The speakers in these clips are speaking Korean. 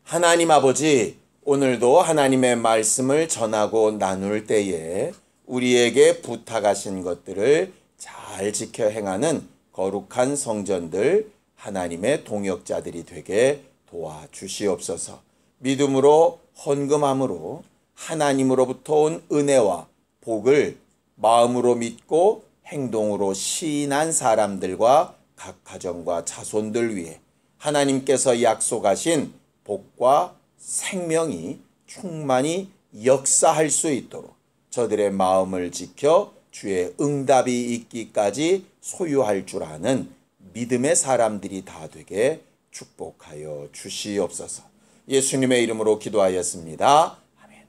하나님 아버지, 오늘도 하나님의 말씀을 전하고 나눌 때에 우리에게 부탁하신 것들을 잘 지켜 행하는 거룩한 성전들, 하나님의 동역자들이 되게 도와주시옵소서. 믿음으로 헌금함으로 하나님으로부터 온 은혜와 복을 마음으로 믿고 행동으로 시인한 사람들과 각 가정과 자손들 위해 하나님께서 약속하신 복과 생명이 충만히 역사할 수 있도록 저들의 마음을 지켜 주의 응답이 있기까지 소유할 줄 아는 믿음의 사람들이 다 되게 축복하여 주시옵소서. 예수님의 이름으로 기도하였습니다. 아멘.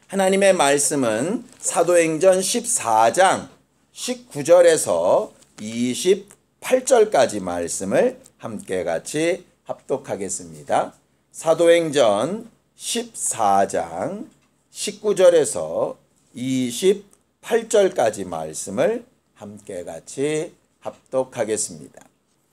하나님의 말씀은 사도행전 14장 19절에서 28절까지 말씀을 함께 같이 합독하겠습니다. 사도행전 14장 19절에서 28절까지 말씀을 함께 같이 합독하겠습니다.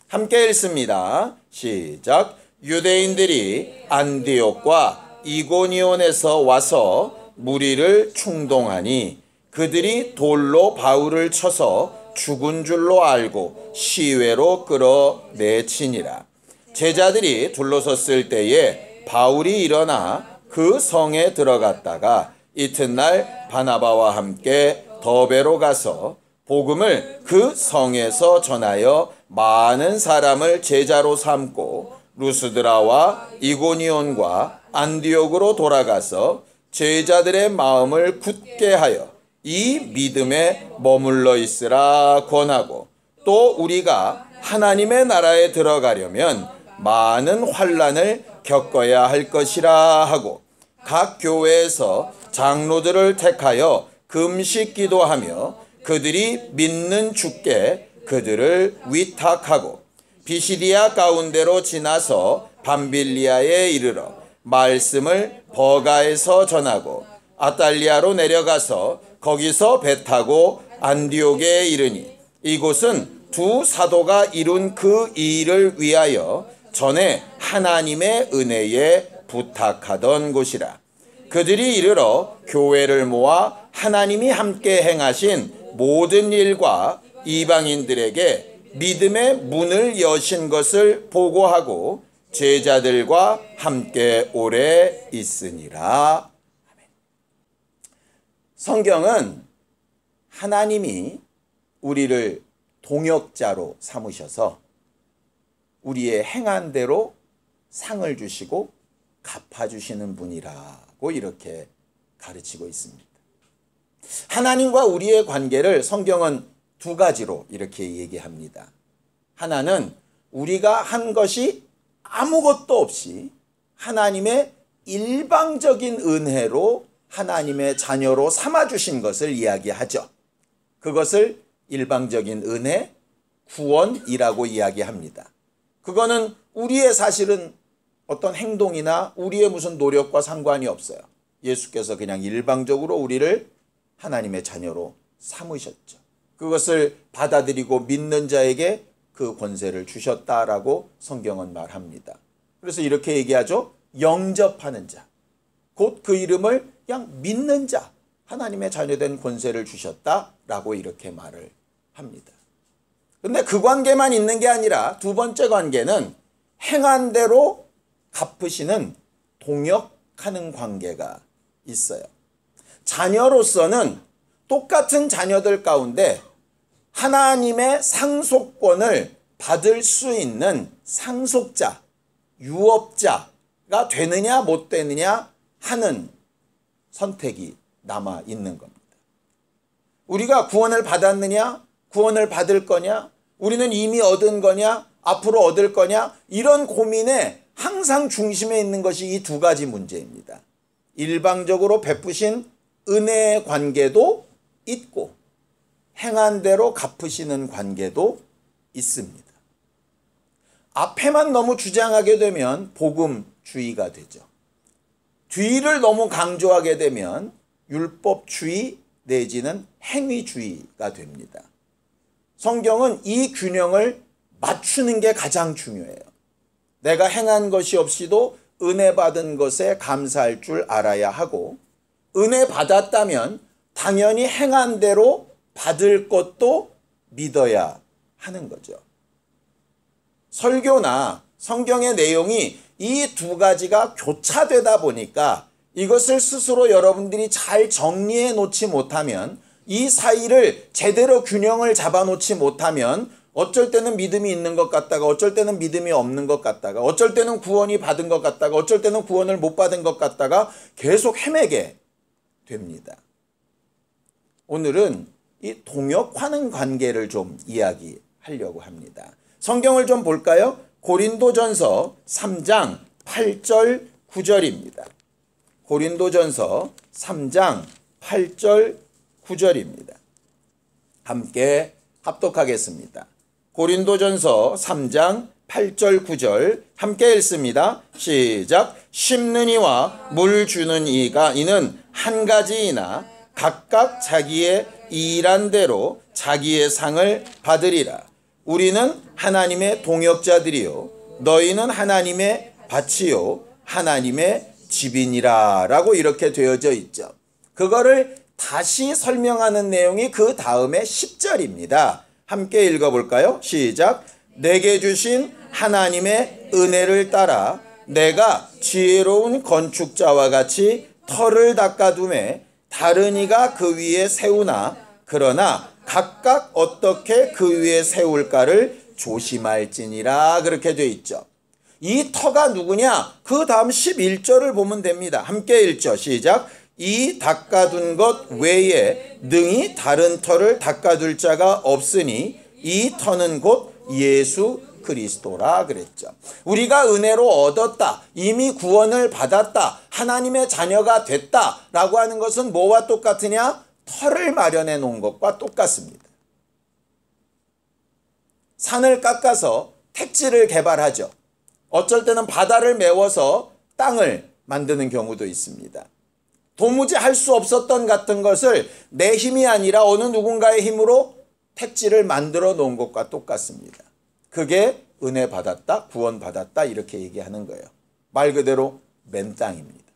함께 읽습니다. 시작. 유대인들이 안디옥과 이고니온에서 와서 무리를 충동하니 그들이 돌로 바울을 쳐서 죽은 줄로 알고 시외로 끌어내치니라. 제자들이 둘러섰을 때에 바울이 일어나 그 성에 들어갔다가 이튿날 바나바와 함께 더베로 가서 복음을 그 성에서 전하여 많은 사람을 제자로 삼고 루스드라와 이고니온과 안디옥으로 돌아가서 제자들의 마음을 굳게 하여 이 믿음에 머물러 있으라 권하고, 또 우리가 하나님의 나라에 들어가려면 많은 환난을 겪어야 할 것이라 하고 각 교회에서 장로들을 택하여 금식 기도하며 그들이 믿는 주께 그들을 위탁하고 비시디아 가운데로 지나서 밤빌리아에 이르러 말씀을 버가에서 전하고 아탈리아로 내려가서 거기서 배 타고 안디옥에 이르니 이곳은 두 사도가 이룬 그 일을 위하여 전에 하나님의 은혜에 부탁하던 곳이라. 그들이 이르러 교회를 모아 하나님이 함께 행하신 모든 일과 이방인들에게 믿음의 문을 여신 것을 보고하고 제자들과 함께 오래 있으니라. 성경은 하나님이 우리를 동역자로 삼으셔서 우리의 행한 대로 상을 주시고 갚아주시는 분이라고 이렇게 가르치고 있습니다. 하나님과 우리의 관계를 성경은 두 가지로 이렇게 얘기합니다. 하나는 우리가 한 것이 아무것도 없이 하나님의 일방적인 은혜로 하나님의 자녀로 삼아주신 것을 이야기하죠. 그것을 일방적인 은혜, 구원이라고 이야기합니다. 그거는 우리의 사실은 어떤 행동이나 우리의 무슨 노력과 상관이 없어요. 예수께서 그냥 일방적으로 우리를 하나님의 자녀로 삼으셨죠. 그것을 받아들이고 믿는 자에게 그 권세를 주셨다라고 성경은 말합니다. 그래서 이렇게 얘기하죠. 영접하는 자, 곧 그 이름을 그냥 믿는 자, 하나님의 자녀된 권세를 주셨다라고 이렇게 말을 합니다. 근데 그 관계만 있는 게 아니라 두 번째 관계는 행한 대로 갚으시는 동역하는 관계가 있어요. 자녀로서는 똑같은 자녀들 가운데 하나님의 상속권을 받을 수 있는 상속자, 유업자가 되느냐 못 되느냐 하는 선택이 남아 있는 겁니다. 우리가 구원을 받았느냐, 구원을 받을 거냐, 우리는 이미 얻은 거냐, 앞으로 얻을 거냐, 이런 고민에 항상 중심에 있는 것이 이 두 가지 문제입니다. 일방적으로 베푸신 은혜의 관계도 있고 행한 대로 갚으시는 관계도 있습니다. 앞에만 너무 주장하게 되면 복음주의가 되죠. 뒤를 너무 강조하게 되면 율법주의 내지는 행위주의가 됩니다. 성경은 이 균형을 맞추는 게 가장 중요해요. 내가 행한 것이 없이도 은혜 받은 것에 감사할 줄 알아야 하고, 은혜 받았다면 당연히 행한 대로 받을 것도 믿어야 하는 거죠. 설교나 성경의 내용이 이 두 가지가 교차되다 보니까 이것을 스스로 여러분들이 잘 정리해 놓지 못하면, 이 사이를 제대로 균형을 잡아 놓지 못하면 어쩔 때는 믿음이 있는 것 같다가 어쩔 때는 믿음이 없는 것 같다가 어쩔 때는 구원이 받은 것 같다가 어쩔 때는 구원을 못 받은 것 같다가 계속 헤매게 됩니다. 오늘은 이 동역하는 관계를 좀 이야기하려고 합니다. 성경을 좀 볼까요? 고린도전서 3장 8절 9절입니다. 고린도전서 3장 8절 9절입니다. 함께 합독하겠습니다. 고린도전서 3장 8절 9절 함께 읽습니다. 시작. 심는 이와 물 주는 이가 이는 한 가지이나 각각 자기의 일한 대로 자기의 상을 받으리라. 우리는 하나님의 동역자들이요 너희는 하나님의 밭이요 하나님의 집이니라 라고 이렇게 되어져 있죠. 그거를 다시 설명하는 내용이 그 다음에 10절입니다. 함께 읽어볼까요? 시작. 내게 주신 하나님의 은혜를 따라 내가 지혜로운 건축자와 같이 터를 닦아둠에 다른 이가 그 위에 세우나 그러나 각각 어떻게 그 위에 세울까를 조심할지니라 그렇게 되어 있죠. 이 터가 누구냐? 그 다음 11절을 보면 됩니다. 함께 읽죠. 시작. 이 닦아둔 것 외에 능히 다른 터를 닦아둘 자가 없으니 이 터는 곧 예수 그리스도라 그랬죠. 우리가 은혜로 얻었다, 이미 구원을 받았다, 하나님의 자녀가 됐다 라고 하는 것은 뭐와 똑같으냐? 터를 마련해 놓은 것과 똑같습니다. 산을 깎아서 택지를 개발하죠. 어쩔 때는 바다를 메워서 땅을 만드는 경우도 있습니다. 도무지 할 수 없었던 같은 것을 내 힘이 아니라 어느 누군가의 힘으로 택지를 만들어 놓은 것과 똑같습니다. 그게 은혜 받았다, 구원 받았다 이렇게 얘기하는 거예요. 말 그대로 맨 땅입니다.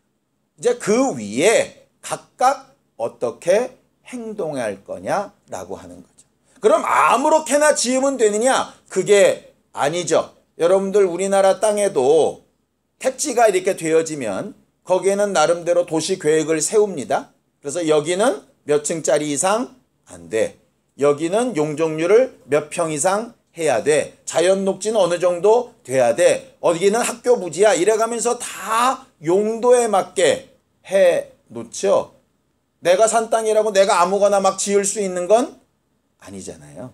이제 그 위에 각각 어떻게 행동할 거냐라고 하는 거죠. 그럼 아무렇게나 지으면 되느냐? 그게 아니죠. 여러분들 우리나라 땅에도 택지가 이렇게 되어지면 거기에는 나름대로 도시 계획을 세웁니다. 그래서 여기는 몇 층짜리 이상 안 돼. 여기는 용적률을 몇 평 이상 해야 돼. 자연 녹지는 어느 정도 돼야 돼. 어디는 학교 부지야. 이래가면서 다 용도에 맞게 해 놓죠. 내가 산 땅이라고 내가 아무거나 막 지을 수 있는 건 아니잖아요.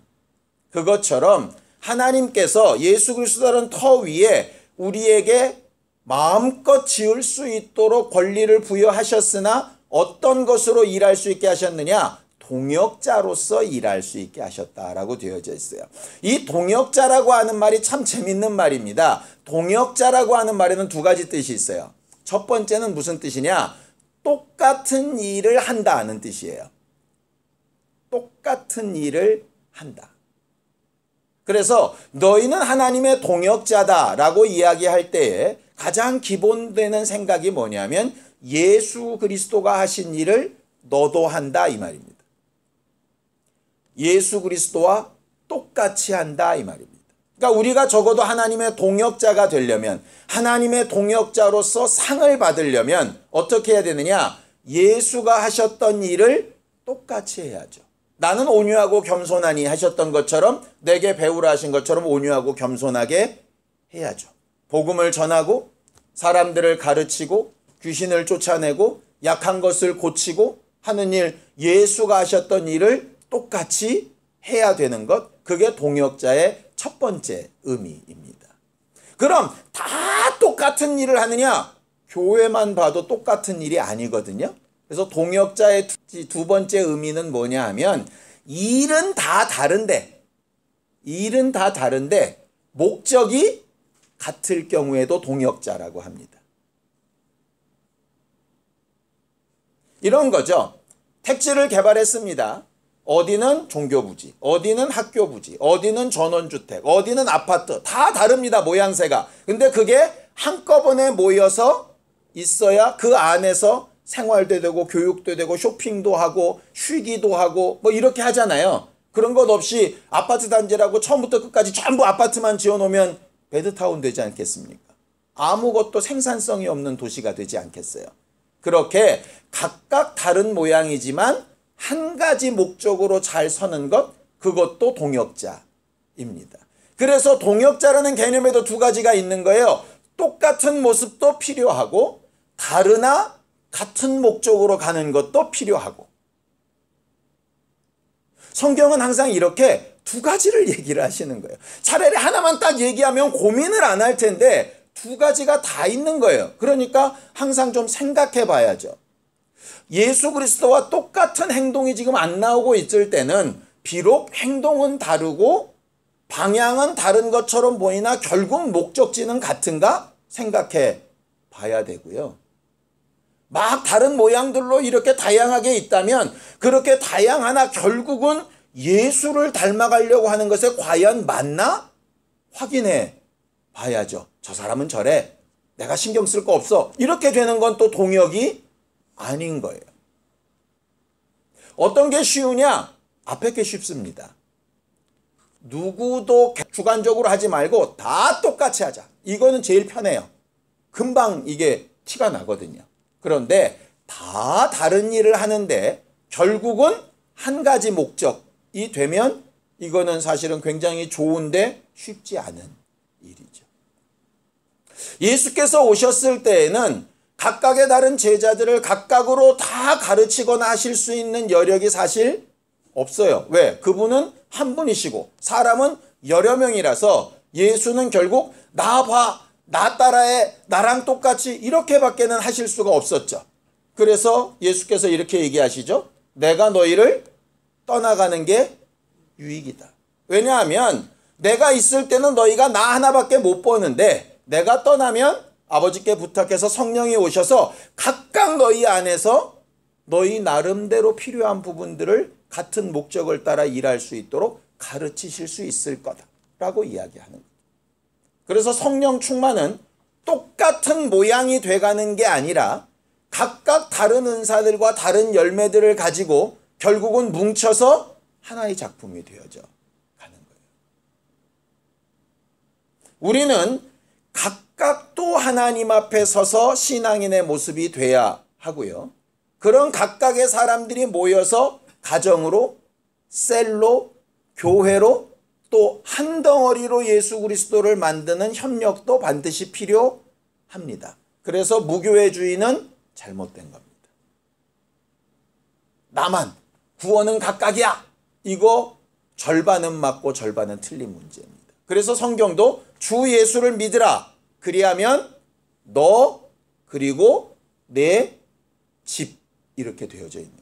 그것처럼 하나님께서 예수 그리스도라는 터 위에 우리에게 마음껏 지을 수 있도록 권리를 부여하셨으나 어떤 것으로 일할 수 있게 하셨느냐? 동역자로서 일할 수 있게 하셨다라고 되어져 있어요. 이 동역자라고 하는 말이 참 재밌는 말입니다. 동역자라고 하는 말에는 두 가지 뜻이 있어요. 첫 번째는 무슨 뜻이냐? 똑같은 일을 한다는 뜻이에요. 똑같은 일을 한다. 그래서 너희는 하나님의 동역자다라고 이야기할 때에 가장 기본되는 생각이 뭐냐면 예수 그리스도가 하신 일을 너도 한다 이 말입니다. 예수 그리스도와 똑같이 한다 이 말입니다. 그러니까 우리가 적어도 하나님의 동역자가 되려면, 하나님의 동역자로서 상을 받으려면 어떻게 해야 되느냐? 예수가 하셨던 일을 똑같이 해야죠. 나는 온유하고 겸손하니 하셨던 것처럼, 내게 배우라 하신 것처럼 온유하고 겸손하게 해야죠. 복음을 전하고 사람들을 가르치고 귀신을 쫓아내고 약한 것을 고치고 하는 일, 예수가 하셨던 일을 똑같이 해야 되는 것, 그게 동역자의 첫 번째 의미입니다. 그럼 다 똑같은 일을 하느냐? 교회만 봐도 똑같은 일이 아니거든요. 그래서 동역자의 두 번째 의미는 뭐냐 하면 일은 다 다른데 목적이 같을 경우에도 동역자라고 합니다. 이런 거죠. 택지를 개발했습니다. 어디는 종교부지, 어디는 학교부지, 어디는 전원주택, 어디는 아파트, 다 다릅니다. 모양새가. 근데 그게 한꺼번에 모여서 있어야 그 안에서 생활도 되고 교육도 되고 쇼핑도 하고 쉬기도 하고 뭐 이렇게 하잖아요. 그런 것 없이 아파트 단지라고 처음부터 끝까지 전부 아파트만 지어놓으면 베드타운 되지 않겠습니까? 아무것도 생산성이 없는 도시가 되지 않겠어요? 그렇게 각각 다른 모양이지만 한 가지 목적으로 잘 서는 것, 그것도 동역자입니다. 그래서 동역자라는 개념에도 두 가지가 있는 거예요. 똑같은 모습도 필요하고 다르나 같은 목적으로 가는 것도 필요하고. 성경은 항상 이렇게 두 가지를 얘기를 하시는 거예요. 차라리 하나만 딱 얘기하면 고민을 안 할 텐데 두 가지가 다 있는 거예요. 그러니까 항상 좀 생각해 봐야죠. 예수 그리스도와 똑같은 행동이 지금 안 나오고 있을 때는 비록 행동은 다르고 방향은 다른 것처럼 보이나 결국 목적지는 같은가 생각해 봐야 되고요. 막 다른 모양들로 이렇게 다양하게 있다면 그렇게 다양하나 결국은 예수를 닮아가려고 하는 것에 과연 맞나? 확인해 봐야죠. 저 사람은 저래. 내가 신경 쓸 거 없어. 이렇게 되는 건 또 동역이 아닌 거예요. 어떤 게 쉬우냐? 앞에 게 쉽습니다. 누구도 주관적으로 하지 말고 다 똑같이 하자. 이거는 제일 편해요. 금방 이게 티가 나거든요. 그런데 다 다른 일을 하는데 결국은 한 가지 목적이 되면 이거는 사실은 굉장히 좋은데 쉽지 않은 일이죠. 예수께서 오셨을 때에는 각각의 다른 제자들을 각각으로 다 가르치거나 하실 수 있는 여력이 사실 없어요. 왜? 그분은 한 분이시고 사람은 여러 명이라서 예수는 결국 나 봐, 나 따라해, 나랑 똑같이 이렇게밖에는 하실 수가 없었죠. 그래서 예수께서 이렇게 얘기하시죠. 내가 너희를 떠나가는 게 유익이다. 왜냐하면 내가 있을 때는 너희가 나 하나밖에 못 보는데 내가 떠나면 아버지께 부탁해서 성령이 오셔서 각각 너희 안에서 너희 나름대로 필요한 부분들을 같은 목적을 따라 일할 수 있도록 가르치실 수 있을 거다라고 이야기하는 거예요. 그래서 성령 충만은 똑같은 모양이 돼가는 게 아니라 각각 다른 은사들과 다른 열매들을 가지고 결국은 뭉쳐서 하나의 작품이 되어져 가는 거예요. 우리는 각각 또 하나님 앞에 서서 신앙인의 모습이 돼야 하고요. 그런 각각의 사람들이 모여서 가정으로, 셀로, 교회로 또 한 덩어리로 예수 그리스도를 만드는 협력도 반드시 필요합니다. 그래서 무교회주의는 잘못된 겁니다. 나만 구원은 각각이야. 이거 절반은 맞고 절반은 틀린 문제입니다. 그래서 성경도 주 예수를 믿으라. 그리하면 너 그리고 내 집 이렇게 되어져 있는 거예요.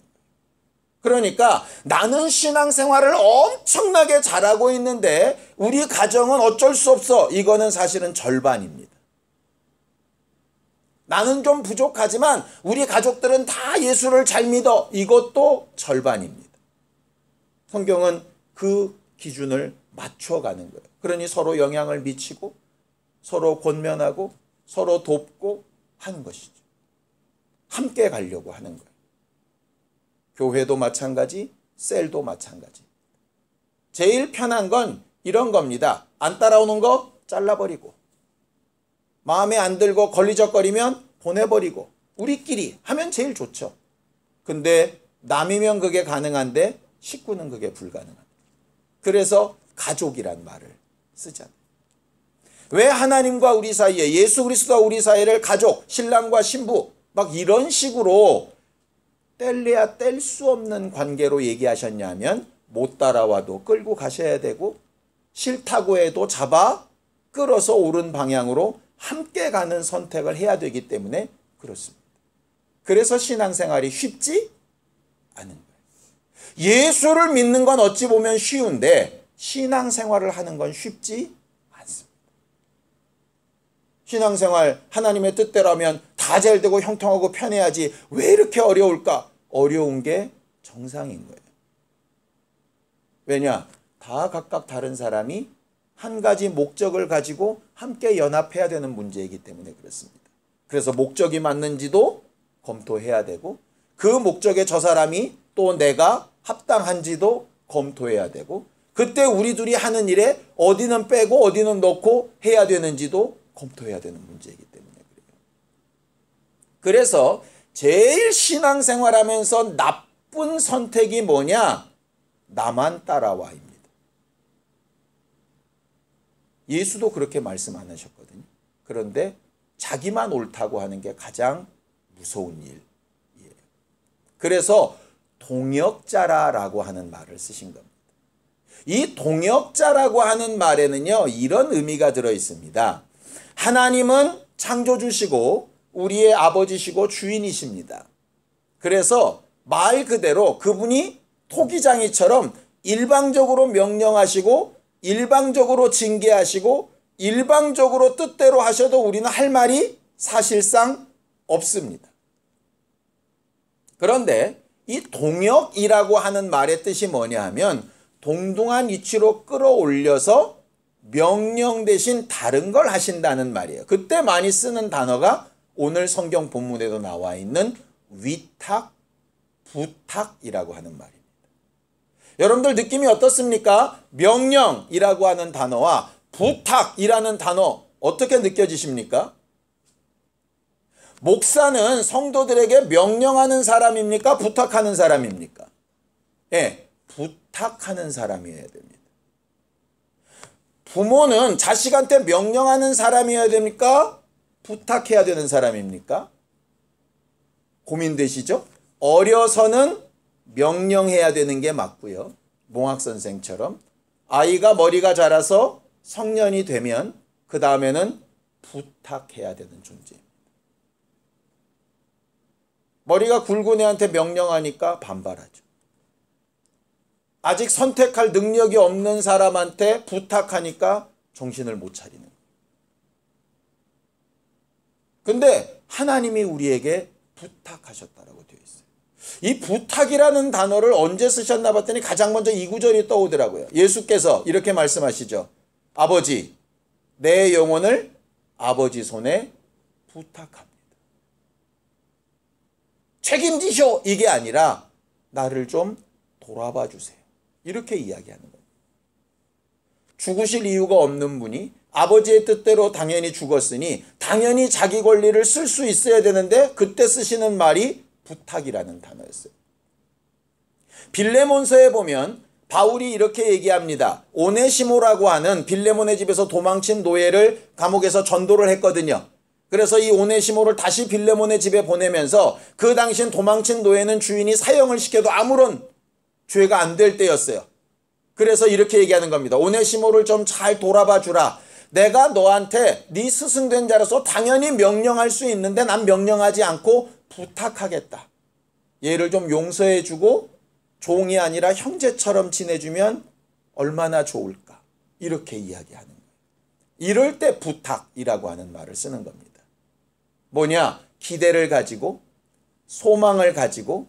그러니까 나는 신앙생활을 엄청나게 잘하고 있는데 우리 가정은 어쩔 수 없어. 이거는 사실은 절반입니다. 나는 좀 부족하지만 우리 가족들은 다 예수를 잘 믿어. 이것도 절반입니다. 성경은 그 기준을 맞춰가는 거예요. 그러니 서로 영향을 미치고 서로 권면하고 서로 돕고 하는 것이죠. 함께 가려고 하는 거예요. 교회도 마찬가지, 셀도 마찬가지. 제일 편한 건 이런 겁니다. 안 따라오는 거 잘라버리고 마음에 안 들고 걸리적거리면 보내버리고 우리끼리 하면 제일 좋죠. 근데 남이면 그게 가능한데 식구는 그게 불가능합니다. 그래서 가족이란 말을 쓰잖아요. 왜 하나님과 우리 사이에 예수 그리스도와 우리 사이를 가족, 신랑과 신부 막 이런 식으로 뗄래야 뗄 수 없는 관계로 얘기하셨냐면 못 따라와도 끌고 가셔야 되고 싫다고 해도 잡아 끌어서 옳은 방향으로 함께 가는 선택을 해야 되기 때문에 그렇습니다. 그래서 신앙생활이 쉽지 않은 거예요. 예수를 믿는 건 어찌 보면 쉬운데 신앙생활을 하는 건 쉽지 않습니다. 신앙생활 하나님의 뜻대로라면 다 잘되고 형통하고 편해야지 왜 이렇게 어려울까? 어려운 게 정상인 거예요. 왜냐? 다 각각 다른 사람이 한 가지 목적을 가지고 함께 연합해야 되는 문제이기 때문에 그렇습니다. 그래서 목적이 맞는지도 검토해야 되고 그 목적에 저 사람이 또 내가 합당한지도 검토해야 되고 그때 우리 둘이 하는 일에 어디는 빼고 어디는 넣고 해야 되는지도 검토해야 되는 문제이기 때문에 그래요. 그래서 제일 신앙생활하면서 나쁜 선택이 뭐냐? 나만 따라와입니다. 예수도 그렇게 말씀 안 하셨거든요. 그런데 자기만 옳다고 하는 게 가장 무서운 일이에요. 그래서 동역자라고 하는 말을 쓰신 겁니다. 이 동역자라고 하는 말에는요, 이런 의미가 들어 있습니다. 하나님은 창조주시고 우리의 아버지시고 주인이십니다. 그래서 말 그대로 그분이 토기장이처럼 일방적으로 명령하시고 일방적으로 징계하시고 일방적으로 뜻대로 하셔도 우리는 할 말이 사실상 없습니다. 그런데 이 동역이라고 하는 말의 뜻이 뭐냐 하면 동등한 위치로 끌어올려서 명령 대신 다른 걸 하신다는 말이에요. 그때 많이 쓰는 단어가 오늘 성경 본문에도 나와 있는 위탁, 부탁이라고 하는 말입니다. 여러분들 느낌이 어떻습니까? 명령이라고 하는 단어와 부탁이라는 단어 어떻게 느껴지십니까? 목사는 성도들에게 명령하는 사람입니까? 부탁하는 사람입니까? 예, 부탁하는 사람이어야 됩니다. 부모는 자식한테 명령하는 사람이어야 됩니까? 부탁해야 되는 사람입니까? 고민되시죠? 어려서는 명령해야 되는 게 맞고요. 몽학 선생처럼 아이가 머리가 자라서 성년이 되면 그 다음에는 부탁해야 되는 존재입니다. 머리가 굵은 애한테 명령하니까 반발하죠. 아직 선택할 능력이 없는 사람한테 부탁하니까 정신을 못 차리는 거예요. 근데 하나님이 우리에게 부탁하셨다라고 되어 있어요. 이 부탁이라는 단어를 언제 쓰셨나 봤더니 가장 먼저 이 구절이 떠오더라고요. 예수께서 이렇게 말씀하시죠. 아버지, 내 영혼을 아버지 손에 부탁합니다. 책임지쇼 이게 아니라 나를 좀 돌아봐 주세요. 이렇게 이야기하는 거예요. 죽으실 이유가 없는 분이 아버지의 뜻대로 당연히 죽었으니 당연히 자기 권리를 쓸 수 있어야 되는데 그때 쓰시는 말이 부탁이라는 단어였어요. 빌레몬서에 보면 바울이 이렇게 얘기합니다. 오네시모라고 하는 빌레몬의 집에서 도망친 노예를 감옥에서 전도를 했거든요. 그래서 이 오네시모를 다시 빌레몬의 집에 보내면서 그 당시엔 도망친 노예는 주인이 사형을 시켜도 아무런 죄가 안 될 때였어요. 그래서 이렇게 얘기하는 겁니다. 오네시모를 좀 잘 돌아봐 주라. 내가 너한테 네 스승된 자로서 당연히 명령할 수 있는데 난 명령하지 않고 부탁하겠다. 얘를 좀 용서해 주고 종이 아니라 형제처럼 지내주면 얼마나 좋을까. 이렇게 이야기하는 거예요. 이럴 때 부탁이라고 하는 말을 쓰는 겁니다. 뭐냐? 기대를 가지고 소망을 가지고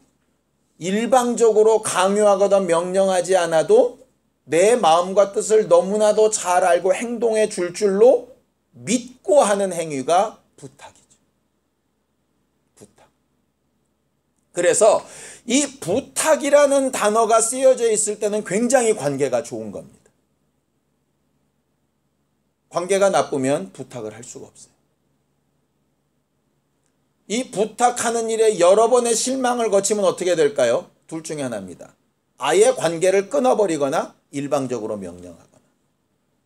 일방적으로 강요하거나 명령하지 않아도 내 마음과 뜻을 너무나도 잘 알고 행동해 줄 줄로 믿고 하는 행위가 부탁이죠. 부탁. 그래서 이 부탁이라는 단어가 쓰여져 있을 때는 굉장히 관계가 좋은 겁니다. 관계가 나쁘면 부탁을 할 수가 없어요. 이 부탁하는 일에 여러 번의 실망을 거치면 어떻게 될까요? 둘 중에 하나입니다. 아예 관계를 끊어버리거나 일방적으로 명령하거나.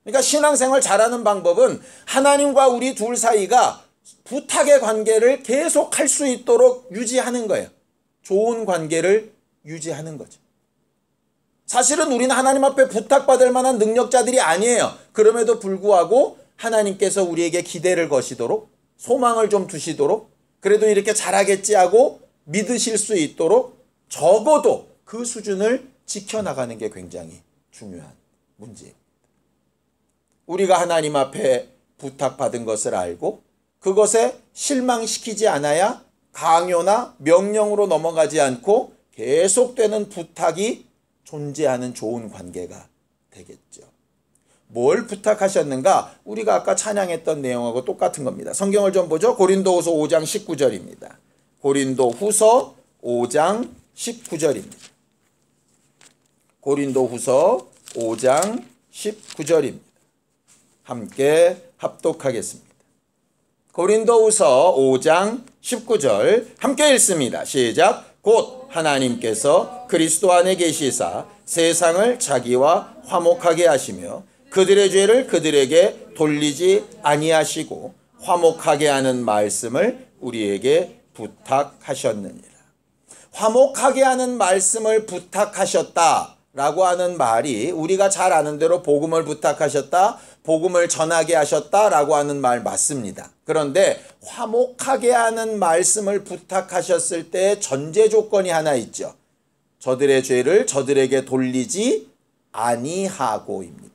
그러니까 신앙생활 잘하는 방법은 하나님과 우리 둘 사이가 부탁의 관계를 계속할 수 있도록 유지하는 거예요. 좋은 관계를 유지하는 거죠. 사실은 우리는 하나님 앞에 부탁받을 만한 능력자들이 아니에요. 그럼에도 불구하고 하나님께서 우리에게 기대를 거시도록 소망을 좀 두시도록 그래도 이렇게 잘하겠지 하고 믿으실 수 있도록 적어도 그 수준을 지켜나가는 게 굉장히 중요한 문제입니다. 우리가 하나님 앞에 부탁받은 것을 알고 그것에 실망시키지 않아야 강요나 명령으로 넘어가지 않고 계속되는 부탁이 존재하는 좋은 관계가 되겠죠. 뭘 부탁하셨는가? 우리가 아까 찬양했던 내용하고 똑같은 겁니다. 성경을 좀 보죠. 고린도후서 5장 19절입니다. 고린도후서 5장 19절입니다. 고린도후서 5장 19절입니다. 함께 합독하겠습니다. 고린도후서 5장 19절 함께 읽습니다. 시작. 곧 하나님께서 그리스도 안에 계시사 세상을 자기와 화목하게 하시며 그들의 죄를 그들에게 돌리지 아니하시고 화목하게 하는 말씀을 우리에게 부탁하셨느니라. 화목하게 하는 말씀을 부탁하셨다라고 하는 말이 우리가 잘 아는 대로 복음을 부탁하셨다, 복음을 전하게 하셨다라고 하는 말 맞습니다. 그런데 화목하게 하는 말씀을 부탁하셨을 때 전제 조건이 하나 있죠. 저들의 죄를 저들에게 돌리지 아니하고입니다.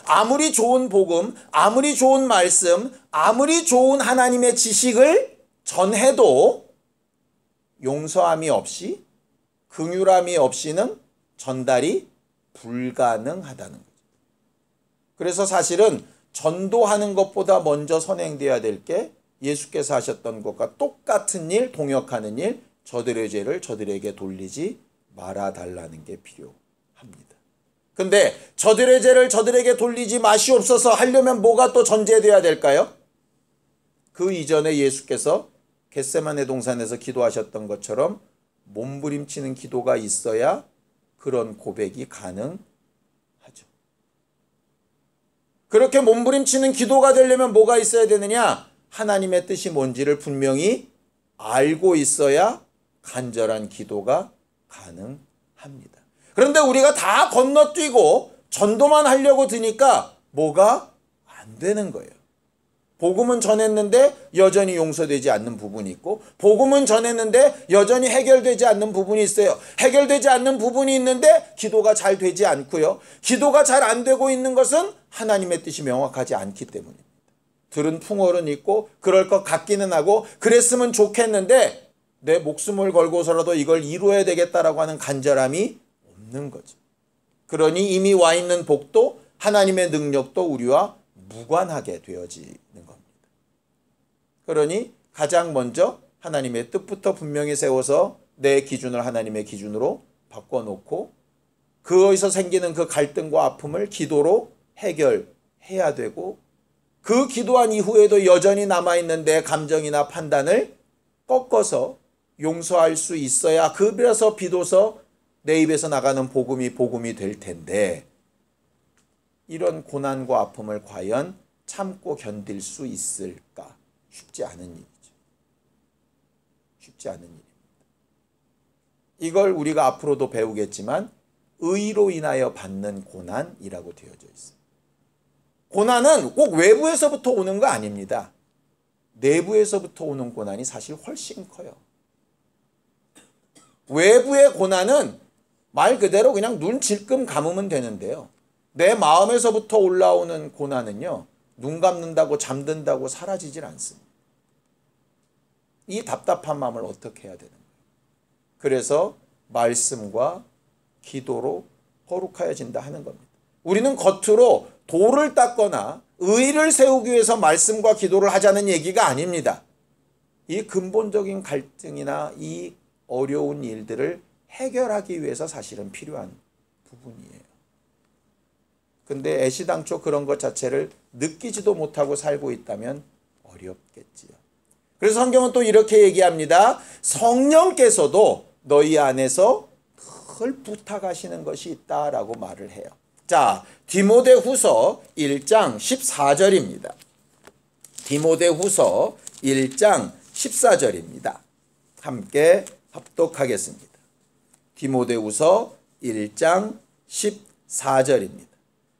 아무리 좋은 복음, 아무리 좋은 말씀, 아무리 좋은 하나님의 지식을 전해도 용서함이 없이, 긍휼함이 없이는 전달이 불가능하다는 거죠. 그래서 사실은 전도하는 것보다 먼저 선행되어야 될 게 예수께서 하셨던 것과 똑같은 일, 동역하는 일, 저들의 죄를 저들에게 돌리지 말아달라는 게 필요합니다. 근데 저들의 죄를 저들에게 돌리지 마시옵소서 하려면 뭐가 또 전제되어야 될까요? 그 이전에 예수께서 겟세마네 동산에서 기도하셨던 것처럼 몸부림치는 기도가 있어야 그런 고백이 가능하죠. 그렇게 몸부림치는 기도가 되려면 뭐가 있어야 되느냐? 하나님의 뜻이 뭔지를 분명히 알고 있어야 간절한 기도가 가능합니다. 그런데 우리가 다 건너뛰고 전도만 하려고 드니까 뭐가 안 되는 거예요. 복음은 전했는데 여전히 용서되지 않는 부분이 있고, 복음은 전했는데 여전히 해결되지 않는 부분이 있어요. 해결되지 않는 부분이 있는데 기도가 잘 되지 않고요. 기도가 잘 안 되고 있는 것은 하나님의 뜻이 명확하지 않기 때문입니다. 들은 풍월은 있고 그럴 것 같기는 하고 그랬으면 좋겠는데 내 목숨을 걸고서라도 이걸 이루어야 되겠다라고 하는 간절함이 없는 거죠. 그러니 이미 와 있는 복도, 하나님의 능력도 우리와 무관하게 되어지는 겁니다. 그러니 가장 먼저 하나님의 뜻부터 분명히 세워서 내 기준을 하나님의 기준으로 바꿔놓고 거기서 생기는 그 갈등과 아픔을 기도로 해결해야 되고, 그 기도한 이후에도 여전히 남아있는 내 감정이나 판단을 꺾어서 용서할 수 있어야 그래서 비로소 내 입에서 나가는 복음이 될 텐데, 이런 고난과 아픔을 과연 참고 견딜 수 있을까? 쉽지 않은 일이죠. 쉽지 않은 일입니다. 이걸 우리가 앞으로도 배우겠지만 의로 인하여 받는 고난이라고 되어져 있어요. 고난은 꼭 외부에서부터 오는 거 아닙니다. 내부에서부터 오는 고난이 사실 훨씬 커요. 외부의 고난은 말 그대로 그냥 눈 질끔 감으면 되는데요. 내 마음에서부터 올라오는 고난은요, 눈 감는다고 잠든다고 사라지질 않습니다. 이 답답한 마음을 어떻게 해야 되는 거예요? 그래서 말씀과 기도로 거룩하여진다 하는 겁니다. 우리는 겉으로 도를 닦거나 의를 세우기 위해서 말씀과 기도를 하자는 얘기가 아닙니다. 이 근본적인 갈등이나 이 어려운 일들을 해결하기 위해서 사실은 필요한 부분이에요. 근데 애시당초 그런 것 자체를 느끼지도 못하고 살고 있다면 어렵겠지요. 그래서 성경은 또 이렇게 얘기합니다. 성령께서도 너희 안에서 늘 부탁하시는 것이 있다라고 말을 해요. 자, 디모데후서 1장 14절입니다. 디모데후서 1장 14절입니다. 함께 합독하겠습니다. 디모데후서 1장 14절입니다.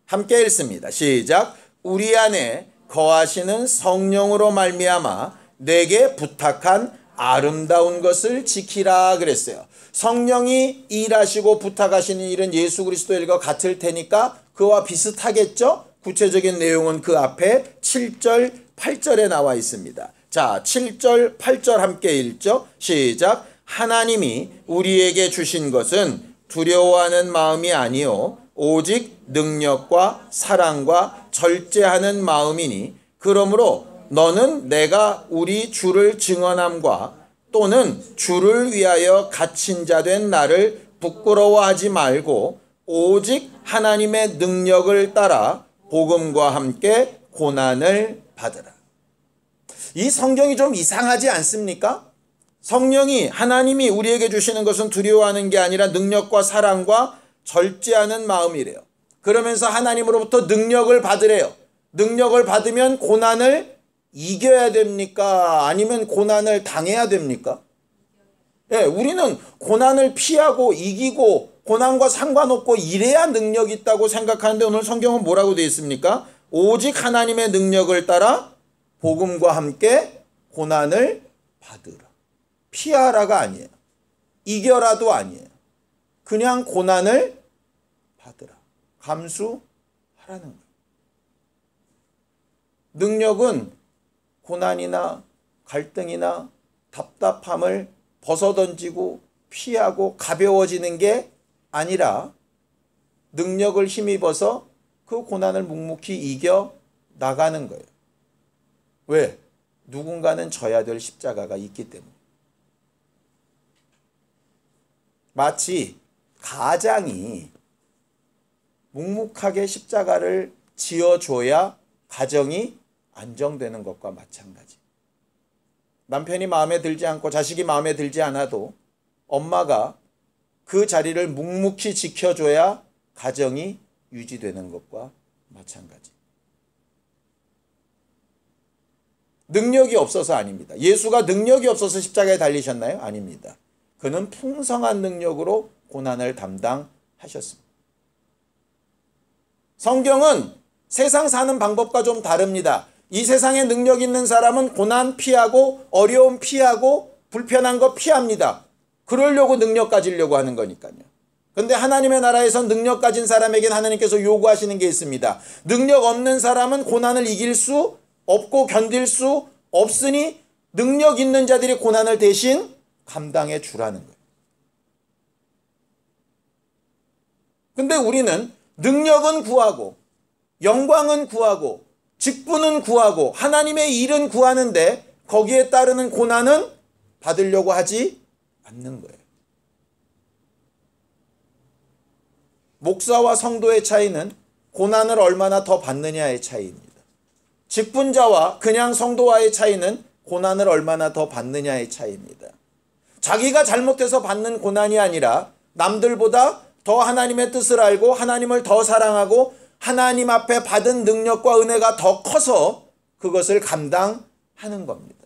함께 읽습니다. 시작. 우리 안에 거하시는 성령으로 말미암아 내게 부탁한 아름다운 것을 지키라 그랬어요. 성령이 일하시고 부탁하시는 일은 예수 그리스도의 일과 같을 테니까 그와 비슷하겠죠? 구체적인 내용은 그 앞에 7절, 8절에 나와 있습니다. 자, 7절, 8절 함께 읽죠? 시작. 하나님이 우리에게 주신 것은 두려워하는 마음이 아니요 오직 능력과 사랑과 절제하는 마음이니 그러므로 너는 내가 우리 주를 증언함과 또는 주를 위하여 갇힌 자 된 나를 부끄러워하지 말고 오직 하나님의 능력을 따라 복음과 함께 고난을 받으라. 이 성경이 좀 이상하지 않습니까? 성령이 하나님이 우리에게 주시는 것은 두려워하는 게 아니라 능력과 사랑과 절제하는 마음이래요. 그러면서 하나님으로부터 능력을 받으래요. 능력을 받으면 고난을 이겨야 됩니까? 아니면 고난을 당해야 됩니까? 예, 우리는 고난을 피하고 이기고 고난과 상관없고 이래야 능력이 있다고 생각하는데 오늘 성경은 뭐라고 되어 있습니까? 오직 하나님의 능력을 따라 복음과 함께 고난을 받으라. 피하라가 아니에요. 이겨라도 아니에요. 그냥 고난을 받으라. 감수하라는 거예요. 능력은 고난이나 갈등이나 답답함을 벗어던지고 피하고 가벼워지는 게 아니라 능력을 힘입어서 그 고난을 묵묵히 이겨 나가는 거예요. 왜? 누군가는 져야 될 십자가가 있기 때문에. 마치 가장이 묵묵하게 십자가를 지어줘야 가정이 안정되는 것과 마찬가지. 남편이 마음에 들지 않고 자식이 마음에 들지 않아도 엄마가 그 자리를 묵묵히 지켜줘야 가정이 유지되는 것과 마찬가지. 능력이 없어서 아닙니다. 예수가 능력이 없어서 십자가에 달리셨나요? 아닙니다. 그는 풍성한 능력으로 고난을 담당하셨습니다. 성경은 세상 사는 방법과 좀 다릅니다. 이 세상에 능력 있는 사람은 고난 피하고 어려움 피하고 불편한 거 피합니다. 그러려고 능력 가지려고 하는 거니까요. 그런데 하나님의 나라에서 능력 가진 사람에겐 하나님께서 요구하시는 게 있습니다. 능력 없는 사람은 고난을 이길 수 없고 견딜 수 없으니 능력 있는 자들이 고난을 대신 감당해 주라는 거예요. 근데 우리는 능력은 구하고 영광은 구하고 직분은 구하고 하나님의 일은 구하는데 거기에 따르는 고난은 받으려고 하지 않는 거예요. 목사와 성도의 차이는 고난을 얼마나 더 받느냐의 차이입니다. 직분자와 그냥 성도와의 차이는 고난을 얼마나 더 받느냐의 차이입니다. 자기가 잘못해서 받는 고난이 아니라 남들보다 더 하나님의 뜻을 알고 하나님을 더 사랑하고 하나님 앞에 받은 능력과 은혜가 더 커서 그것을 감당하는 겁니다.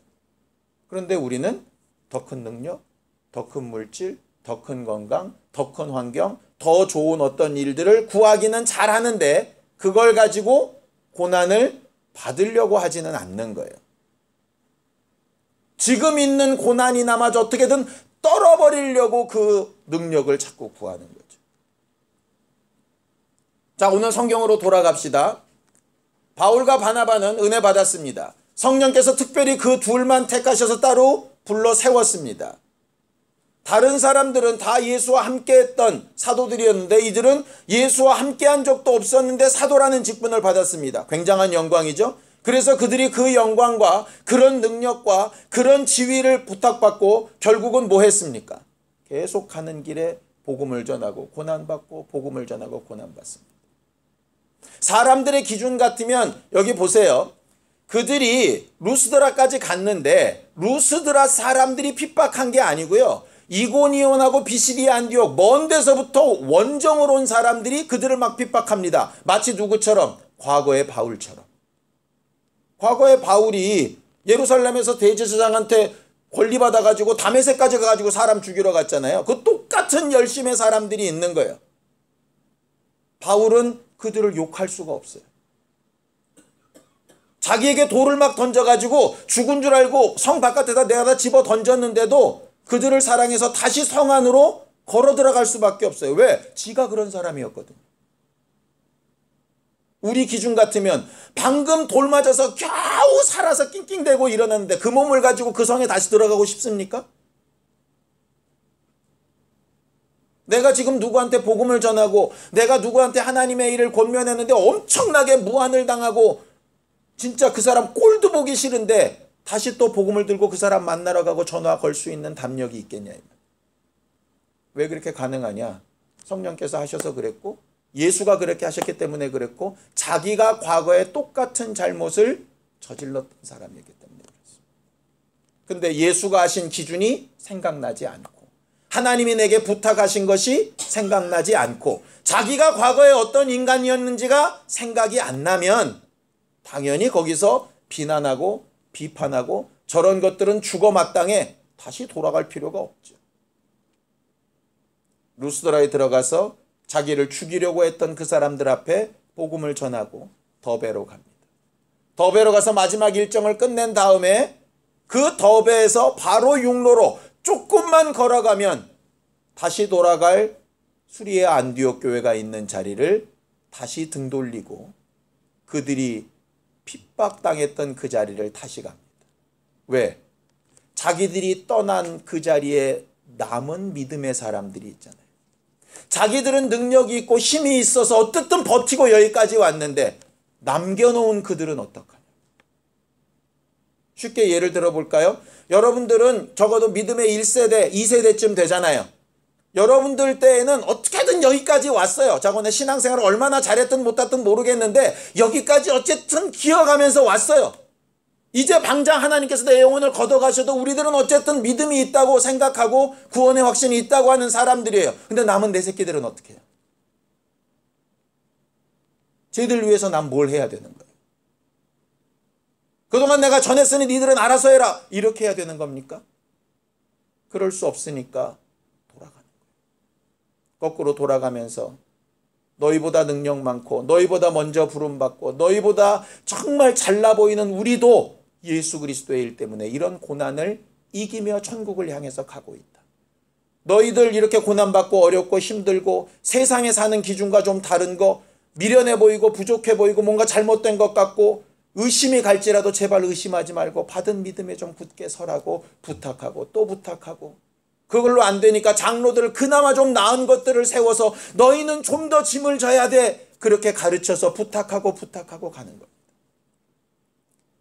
그런데 우리는 더 큰 능력, 더 큰 물질, 더 큰 건강, 더 큰 환경, 더 좋은 어떤 일들을 구하기는 잘하는데 그걸 가지고 고난을 받으려고 하지는 않는 거예요. 지금 있는 고난이나마저 어떻게든 떨어버리려고 그 능력을 자꾸 구하는 거죠. 자, 오늘 성경으로 돌아갑시다. 바울과 바나바는 은혜 받았습니다. 성령께서 특별히 그 둘만 택하셔서 따로 불러 세웠습니다. 다른 사람들은 다 예수와 함께했던 사도들이었는데 이들은 예수와 함께한 적도 없었는데 사도라는 직분을 받았습니다. 굉장한 영광이죠. 그래서 그들이 그 영광과 그런 능력과 그런 지위를 부탁받고 결국은 뭐 했습니까? 계속 가는 길에 복음을 전하고 고난받고 복음을 전하고 고난받습니다. 사람들의 기준 같으면 여기 보세요. 그들이 루스드라까지 갔는데 루스드라 사람들이 핍박한 게 아니고요. 이고니온하고 비시디아 안디옥 먼 데서부터 원정을 온 사람들이 그들을 막 핍박합니다. 마치 누구처럼? 과거의 바울처럼. 과거의 바울이 예루살렘에서 대제사장한테 권리 받아가지고 다메섹까지 가가지고 사람 죽이러 갔잖아요. 그 똑같은 열심의 사람들이 있는 거예요. 바울은 그들을 욕할 수가 없어요. 자기에게 돌을 막 던져가지고 죽은 줄 알고 성 바깥에다 내다 집어 던졌는데도 그들을 사랑해서 다시 성 안으로 걸어 들어갈 수밖에 없어요. 왜? 지가 그런 사람이었거든요. 우리 기준 같으면 방금 돌 맞아서 겨우 살아서 낑낑대고 일어났는데 그 몸을 가지고 그 성에 다시 들어가고 싶습니까? 내가 지금 누구한테 복음을 전하고 내가 누구한테 하나님의 일을 권면했는데 엄청나게 무안을 당하고 진짜 그 사람 꼴도 보기 싫은데 다시 또 복음을 들고 그 사람 만나러 가고 전화 걸 수 있는 담력이 있겠냐. 왜 그렇게 가능하냐? 성령께서 하셔서 그랬고 예수가 그렇게 하셨기 때문에 그랬고 자기가 과거에 똑같은 잘못을 저질렀던 사람이기 때문에 그렇습니다. 근데 예수가 하신 기준이 생각나지 않고 하나님이 내게 부탁하신 것이 생각나지 않고 자기가 과거에 어떤 인간이었는지가 생각이 안 나면 당연히 거기서 비난하고 비판하고 저런 것들은 죽어 마땅해 다시 돌아갈 필요가 없죠. 루스드라에 들어가서 자기를 죽이려고 했던 그 사람들 앞에 복음을 전하고 더베로 갑니다. 더베로 가서 마지막 일정을 끝낸 다음에 그 더베에서 바로 육로로 조금만 걸어가면 다시 돌아갈 수리아 안디옥 교회가 있는 자리를 다시 등 돌리고 그들이 핍박당했던 그 자리를 다시 갑니다. 왜? 자기들이 떠난 그 자리에 남은 믿음의 사람들이 있잖아요. 자기들은 능력이 있고 힘이 있어서 어떻든 버티고 여기까지 왔는데 남겨놓은 그들은 어떡하냐. 쉽게 예를 들어볼까요? 여러분들은 적어도 믿음의 1세대, 2세대쯤 되잖아요. 여러분들 때에는 어떻게든 여기까지 왔어요. 자고내 신앙생활을 얼마나 잘했든 못했든 모르겠는데 여기까지 어쨌든 기어가면서 왔어요. 이제 당장 하나님께서 내 영혼을 걷어가셔도 우리들은 어쨌든 믿음이 있다고 생각하고 구원의 확신이 있다고 하는 사람들이에요. 근데 남은 내 새끼들은 어떻게 해요? 쟤들 위해서 난 뭘 해야 되는 거예요? 그동안 내가 전했으니 니들은 알아서 해라. 이렇게 해야 되는 겁니까? 그럴 수 없으니까 돌아가는 거예요. 거꾸로 돌아가면서 너희보다 능력 많고 너희보다 먼저 부름받고 너희보다 정말 잘나 보이는 우리도 예수 그리스도의 일 때문에 이런 고난을 이기며 천국을 향해서 가고 있다. 너희들 이렇게 고난받고 어렵고 힘들고 세상에 사는 기준과 좀 다른 거 미련해 보이고 부족해 보이고 뭔가 잘못된 것 같고 의심이 갈지라도 제발 의심하지 말고 받은 믿음에 좀 굳게 서라고 부탁하고 또 부탁하고 그걸로 안 되니까 장로들 그나마 좀 나은 것들을 세워서 너희는 좀 더 짐을 져야 돼. 그렇게 가르쳐서 부탁하고 가는 겁니다.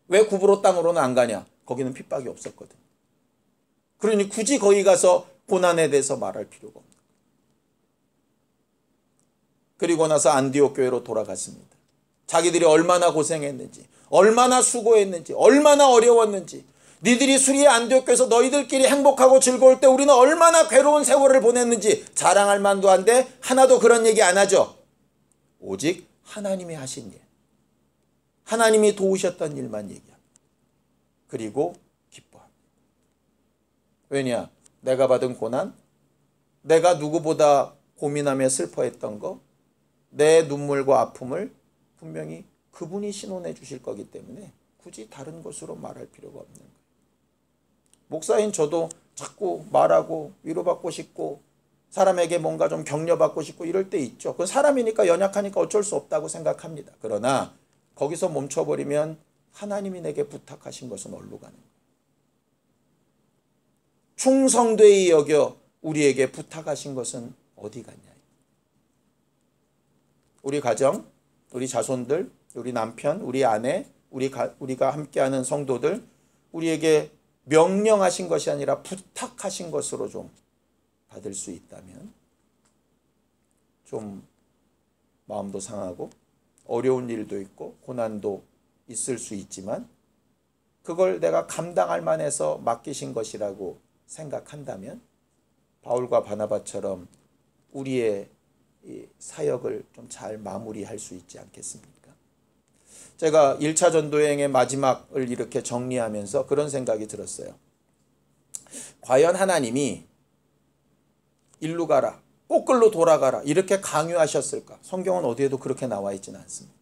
왜 구브로 땅으로는 안 가냐? 거기는 핍박이 없었거든. 그러니 굳이 거기 가서 고난에 대해서 말할 필요가 없는 거예요. 그리고 나서 안디옥 교회로 돌아갔습니다. 자기들이 얼마나 고생했는지 얼마나 수고했는지 얼마나 어려웠는지 니들이 수리아 안디옥 교회에서 너희들끼리 행복하고 즐거울 때 우리는 얼마나 괴로운 세월을 보냈는지 자랑할 만도 한데 하나도 그런 얘기 안 하죠. 오직 하나님이 하신 일, 하나님이 도우셨던 일만 얘기합니다. 그리고 기뻐합니다. 왜냐? 내가 받은 고난, 내가 누구보다 고민하며 슬퍼했던 거, 내 눈물과 아픔을 분명히 그분이 신원해 주실 거기 때문에 굳이 다른 것으로 말할 필요가 없는 거예요. 목사인 저도 자꾸 말하고 위로받고 싶고 사람에게 뭔가 좀 격려받고 싶고 이럴 때 있죠. 그건 사람이니까 연약하니까 어쩔 수 없다고 생각합니다. 그러나 거기서 멈춰버리면 하나님이 내게 부탁하신 것은 어디로 가는 거예요? 충성되이 여겨 우리에게 부탁하신 것은 어디 갔냐? 우리 가정, 우리 자손들, 우리 남편, 우리 아내, 우리가 함께하는 성도들, 우리에게 명령하신 것이 아니라 부탁하신 것으로 좀 받을 수 있다면 좀 마음도 상하고 어려운 일도 있고 고난도 있을 수 있지만 그걸 내가 감당할 만해서 맡기신 것이라고 생각한다면 바울과 바나바처럼 우리의 이 사역을 좀 잘 마무리할 수 있지 않겠습니까? 제가 1차 전도여행의 마지막을 이렇게 정리하면서 그런 생각이 들었어요. 과연 하나님이 일로 가라, 꼬끌로 돌아가라 이렇게 강요하셨을까? 성경은 어디에도 그렇게 나와 있지는 않습니다.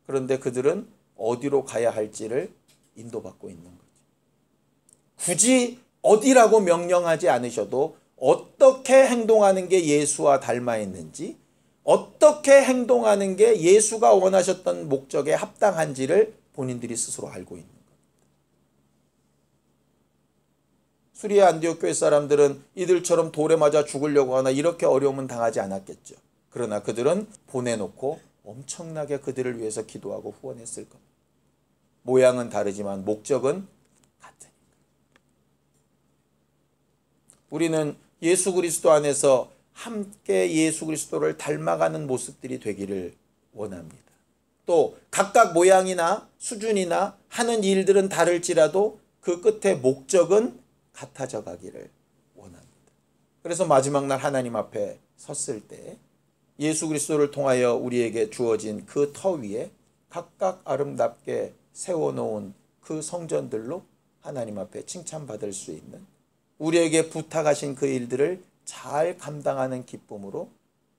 그런데 그들은 어디로 가야 할지를 인도받고 있는 거죠. 굳이 어디라고 명령하지 않으셔도 어떻게 행동하는 게 예수와 닮아 있는지, 어떻게 행동하는 게 예수가 원하셨던 목적에 합당한지를 본인들이 스스로 알고 있는 겁니다. 수리아 안디옥 교회 사람들은 이들처럼 돌에 맞아 죽으려고 하나 이렇게 어려움은 당하지 않았겠죠. 그러나 그들은 보내놓고 엄청나게 그들을 위해서 기도하고 후원했을 겁니다. 모양은 다르지만 목적은 같으니까. 우리는 예수 그리스도 안에서 함께 예수 그리스도를 닮아가는 모습들이 되기를 원합니다. 또 각각 모양이나 수준이나 하는 일들은 다를지라도 그 끝에 목적은 같아져 가기를 원합니다. 그래서 마지막 날 하나님 앞에 섰을 때 예수 그리스도를 통하여 우리에게 주어진 그 터 위에 각각 아름답게 세워놓은 그 성전들로 하나님 앞에 칭찬받을 수 있는, 우리에게 부탁하신 그 일들을 잘 감당하는 기쁨으로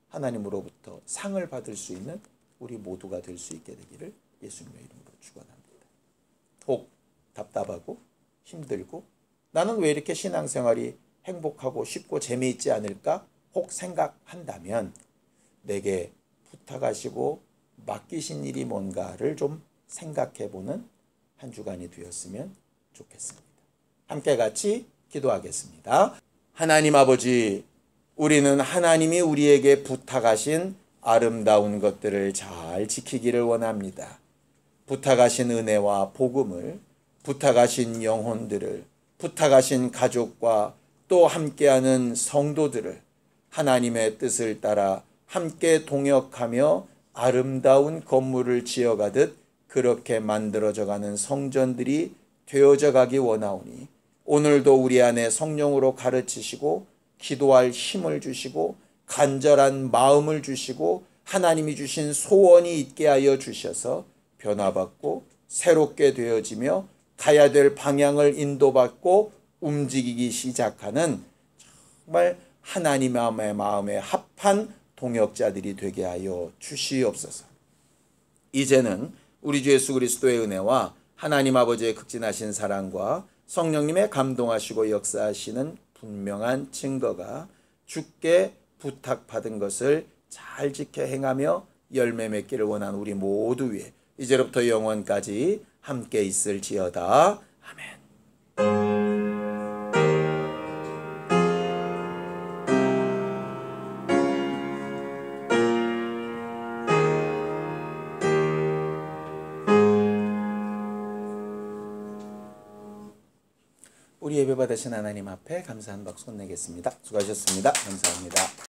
하나님으로부터 상을 받을 수 있는 우리 모두가 될 수 있게 되기를 예수님의 이름으로 축원합니다. 혹 답답하고 힘들고 나는 왜 이렇게 신앙생활이 행복하고 쉽고 재미있지 않을까 혹 생각한다면 내게 부탁하시고 맡기신 일이 뭔가를 좀 생각해보는 한 주간이 되었으면 좋겠습니다. 함께 같이 기도하겠습니다. 하나님 아버지, 우리는 하나님이 우리에게 부탁하신 아름다운 것들을 잘 지키기를 원합니다. 부탁하신 은혜와 복음을, 부탁하신 영혼들을, 부탁하신 가족과 또 함께하는 성도들을 하나님의 뜻을 따라 함께 동역하며 아름다운 건물을 지어가듯 그렇게 만들어져가는 성전들이 되어져 가기 원하오니 오늘도 우리 안에 성령으로 가르치시고 기도할 힘을 주시고 간절한 마음을 주시고 하나님이 주신 소원이 있게 하여 주셔서 변화받고 새롭게 되어지며 가야 될 방향을 인도받고 움직이기 시작하는 정말 하나님의 마음에 합한 동역자들이 되게 하여 주시옵소서. 이제는 우리 주 예수 그리스도의 은혜와 하나님 아버지의 극진하신 사랑과 성령님의 감동하시고 역사하시는 분명한 증거가 주께 부탁받은 것을 잘 지켜 행하며 열매 맺기를 원하는 우리 모두 위에 이제로부터 영원까지 함께 있을지어다. 아멘. 우리 예배 받으신 하나님 앞에 감사한 박수 내겠습니다. 수고하셨습니다. 감사합니다.